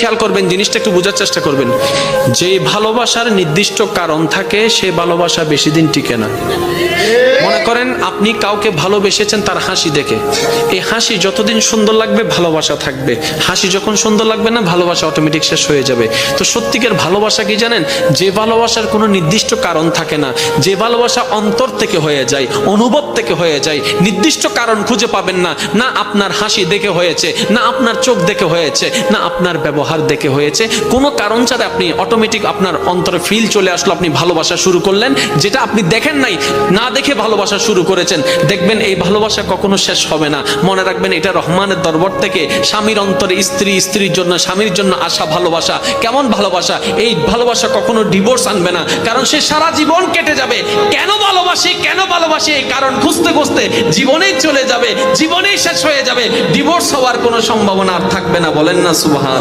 খেয়াল করবেন, জিনিসটা একটু বোঝার চেষ্টা করবেন। যে ভালোবাসার নির্দিষ্ট কারণ থাকে সে ভালোবাসা বেশি দিন টিকে না। মনে করেন আপনি কাউকে ভালোবেসেছেন তার হাসি দেখে, এই হাসি যতদিন সুন্দর লাগবে ভালোবাসা থাকবে, হাসি যখন সুন্দর লাগবে না ভালোবাসা অটোমেটিক শেষ হয়ে যাবে। তো সত্যিকার ভালোবাসা কি জানেন? যে ভালোবাসার কোনো নির্দিষ্ট কারণ থাকে না, যে ভালোবাসা অন্তর থেকে হয়ে যায়, অনুভব থেকে হয়ে যায়, নির্দিষ্ট কারণ খুঁজে পাবেন না, না আপনার হাসি দেখে হয়েছে, না আপনার চোখ দেখে হয়েছে, না আপনার ব্যবহার দেখে হয়েছে, কোনো কারণ ছাড়া আপনি অটোমেটিক আপনার অন্তরে ফিল চলে আসলো, আপনি ভালোবাসা শুরু করলেন, যেটা আপনি দেখেন নাই, না দেখে ভালোবাসা শুরু করেছেন। দেখবেন এই ভালোবাসা কখনো শেষ হবে না। মনে রাখবেন এটা রহমানের দরবার থেকে স্বামীর অন্তরে স্ত্রী, স্ত্রীর জন্য স্বামীর জন্য আসা ভালোবাসা। কেমন ভালোবাসা? এই ভালোবাসা কখনো ডিভোর্স আনবে না, কারণ সে সারা জীবন কেটে যাবে কেন ভালোবাসি কেন ভালোবাসি এই কারণ খুঁজতে খুঁজতে জীবনেই চলে যাবে, জীবনেই শেষ হয়ে যাবে, ডিভোর্স হওয়ার কোনো সম্ভাবনা আর থাকবে না। বলেন না সুবহান।